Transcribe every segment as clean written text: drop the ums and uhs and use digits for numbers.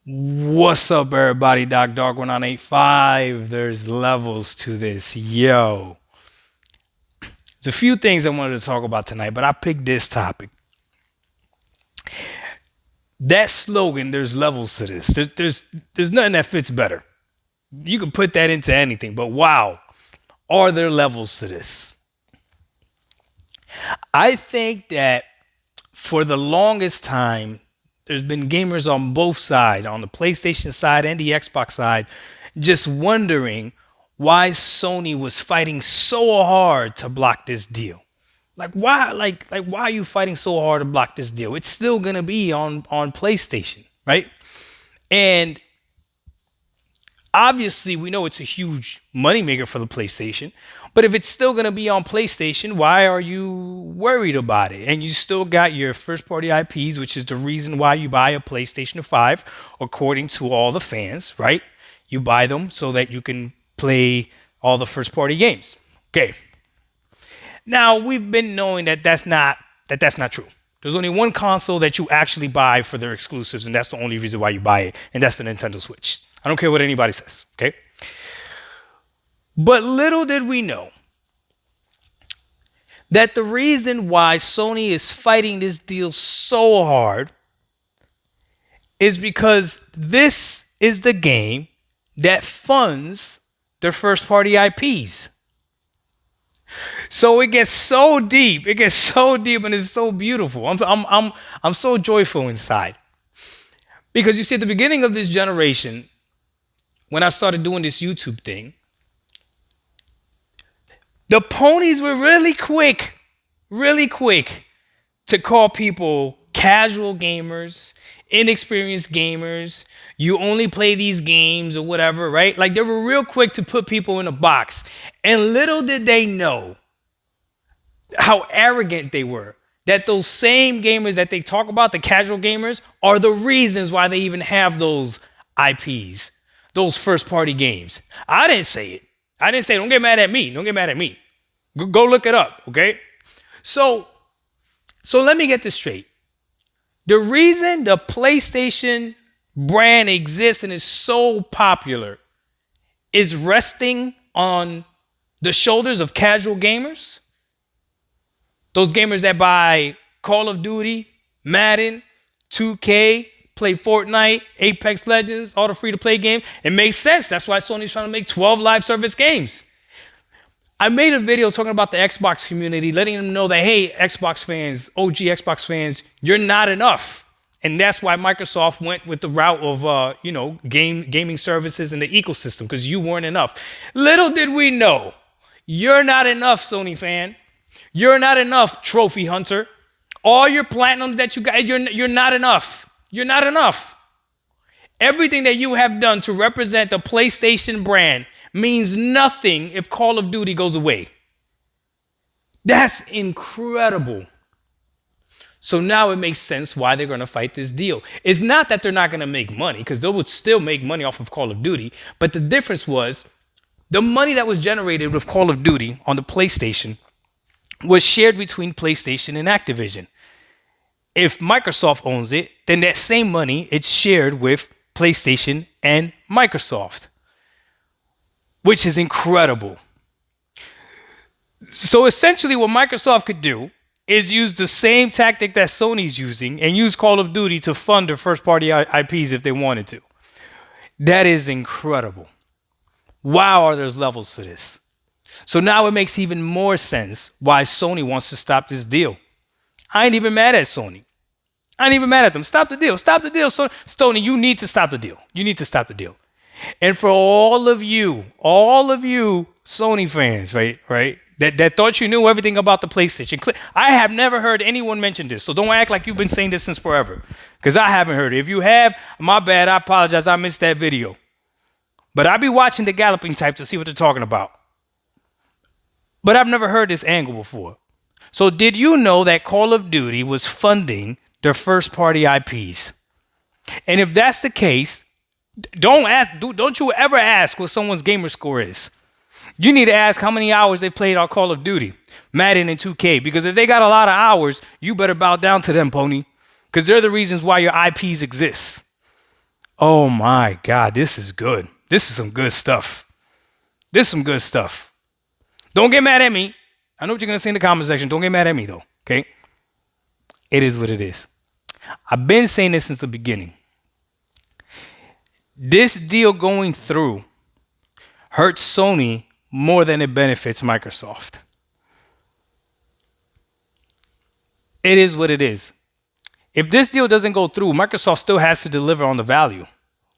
What's up, everybody? Doc Dog 1985. There's levels to this. Yo. There's a few things I wanted to talk about tonight, but I picked this topic. That slogan, there's levels to this. There's nothing that fits better. You can put that into anything, but wow, are there levels to this? I think that for the longest time, there's been gamers on both sides, on the PlayStation side and the Xbox side, just wondering why Sony was fighting so hard to block this deal. Like why why are you fighting so hard to block this deal? It's still gonna be on PlayStation, right? And obviously we know it's a huge moneymaker for the PlayStation, but if it's still going to be on PlayStation, why are you worried about it? And you still got your first party IPs, which is the reason why you buy a PlayStation 5, according to all the fans, right? You buy them so that you can play all the first party games. Okay. Now we've been knowing that that's not true. There's only one console that you actually buy for their exclusives, and that's the only reason why you buy it, and that's the Nintendo Switch. I don't care what anybody says, okay? But little did we know that the reason why Sony is fighting this deal so hard is because this is the game that funds their first party IPs. So it gets so deep. It gets so deep and it's so beautiful. I'm so joyful inside. Because you see, at the beginning of this generation, when I started doing this YouTube thing, the ponies were really quick to call people casual gamers, inexperienced gamers. You only play these games or whatever, right? Like they were real quick to put people in a box. And little did they know how arrogant they were. That those same gamers that they talk about, the casual gamers, are the reasons why they even have those IPs, those first party games. I didn't say it. I didn't say, don't get mad at me. Don't get mad at me. Go look it up, okay? So let me get this straight. The reason the PlayStation brand exists and is so popular is resting on the shoulders of casual gamers. Those gamers that buy Call of Duty, Madden, 2K, play Fortnite, Apex Legends, all the free-to-play games. It makes sense. That's why Sony's trying to make 12 live service games. I made a video talking about the Xbox community, letting them know that, hey, Xbox fans, OG Xbox fans, you're not enough. And that's why Microsoft went with the route of, gaming services and the ecosystem, because you weren't enough. Little did we know, you're not enough, Sony fan. You're not enough, trophy hunter. All your platinums that you got, you're not enough. You're not enough. Everything that you have done to represent the PlayStation brand means nothing if Call of Duty goes away. That's incredible. So now it makes sense why they're going to fight this deal. It's not that they're not going to make money, because they would still make money off of Call of Duty. But the difference was the money that was generated with Call of Duty on the PlayStation was shared between PlayStation and Activision. If Microsoft owns it, then that same money it's shared with PlayStation and Microsoft, which is incredible. So essentially what Microsoft could do is use the same tactic that Sony's using and use Call of Duty to fund their first party IPs if they wanted to. That is incredible. Wow, are there levels to this? So now it makes even more sense why Sony wants to stop this deal. I ain't even mad at Sony. I ain't even mad at them. Stop the deal. Stop the deal. So, Sony, you need to stop the deal. You need to stop the deal. And for all of you Sony fans, right, that thought you knew everything about the PlayStation. I have never heard anyone mention this. So don't act like you've been saying this since forever, because I haven't heard it. If you have, my bad. I apologize. I missed that video. But I be watching the Galloping Type to see what they're talking about. But I've never heard this angle before. So did you know that Call of Duty was funding their first party IPs? And if that's the case, don't you ever ask what someone's gamer score is. You need to ask how many hours they played on Call of Duty, Madden, and 2K. Because if they got a lot of hours, you better bow down to them, pony. Because they're the reasons why your IPs exist. Oh my God, this is good. This is some good stuff. This is some good stuff. Don't get mad at me. I know what you're gonna say in the comment section. Don't get mad at me though. Okay? It is what it is. I've been saying this since the beginning. This deal going through hurts Sony more than it benefits Microsoft. It is what it is. If this deal doesn't go through, Microsoft still has to deliver on the value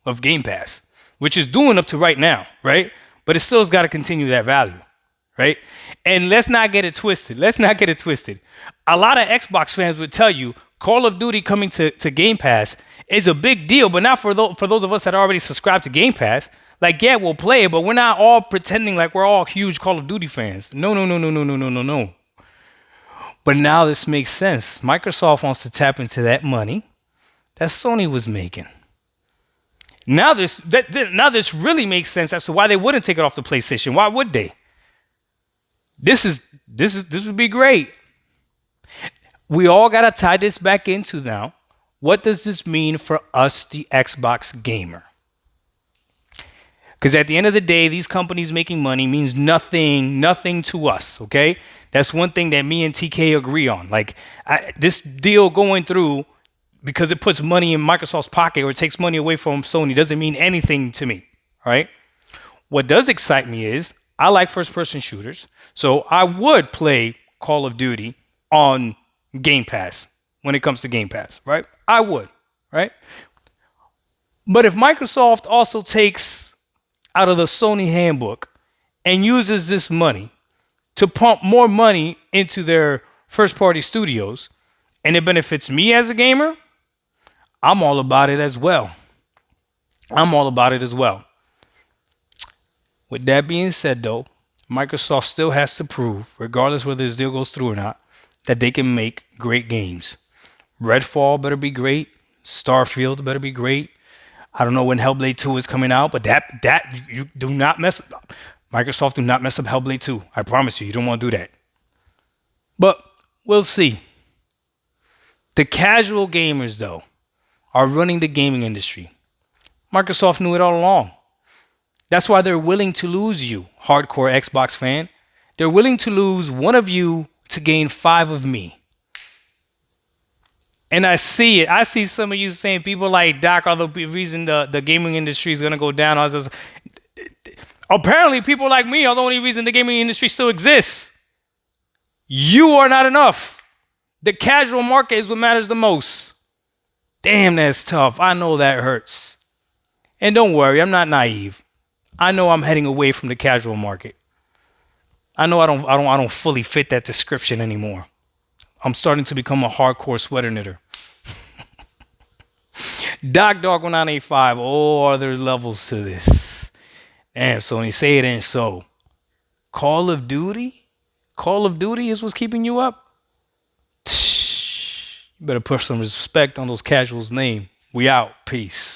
of Game Pass, which is doing up to right now, right? But it still's got to continue that value, right? And let's not get it twisted. Let's not get it twisted. A lot of Xbox fans would tell you Call of Duty coming to Game Pass is a big deal, but not for those of us that already subscribe to Game Pass. Like, yeah, we'll play it, but we're not all pretending like we're all huge Call of Duty fans. No, no, no, no, no, no, no, no, no. But now this makes sense. Microsoft wants to tap into that money that Sony was making. Now this really makes sense as to why they wouldn't take it off the PlayStation. Why would they? This would be great. We all gotta tie this back into now. What does this mean for us, the Xbox gamer? Because at the end of the day, these companies making money means nothing to us, okay? That's one thing that me and TK agree on. Like, this deal going through, because it puts money in Microsoft's pocket or it takes money away from Sony, doesn't mean anything to me, right? What does excite me is I like first-person shooters, so I would play Call of Duty on Game Pass when it comes to Game Pass, right? I would, right? But if Microsoft also takes out of the Sony handbook and uses this money to pump more money into their first party studios and it benefits me as a gamer, I'm all about it as well. I'm all about it as well. With that being said, though, Microsoft still has to prove, regardless whether this deal goes through or not, that they can make great games. Redfall better be great. Starfield better be great. I don't know when Hellblade 2 is coming out, but that you do not mess up. Microsoft do not mess up Hellblade 2. I promise you, you don't want to do that. But we'll see. The casual gamers, though, are running the gaming industry. Microsoft knew it all along. That's why they're willing to lose you, hardcore Xbox fan. They're willing to lose one of you to gain 5 of me. And I see it. I see some of you saying people like Doc are the reason the gaming industry is going to go down. Apparently, people like me are the only reason the gaming industry still exists. You are not enough. The casual market is what matters the most. Damn, that's tough. I know that hurts. And don't worry, I'm not naive. I know I'm heading away from the casual market. I know I don't fully fit that description anymore. I'm starting to become a hardcore sweater knitter. Doc Dog 1985. Oh, are there levels to this? Damn, so when you say it ain't so. Call of Duty? Call of Duty is what's keeping you up? You better put some respect on those casuals' name. We out. Peace.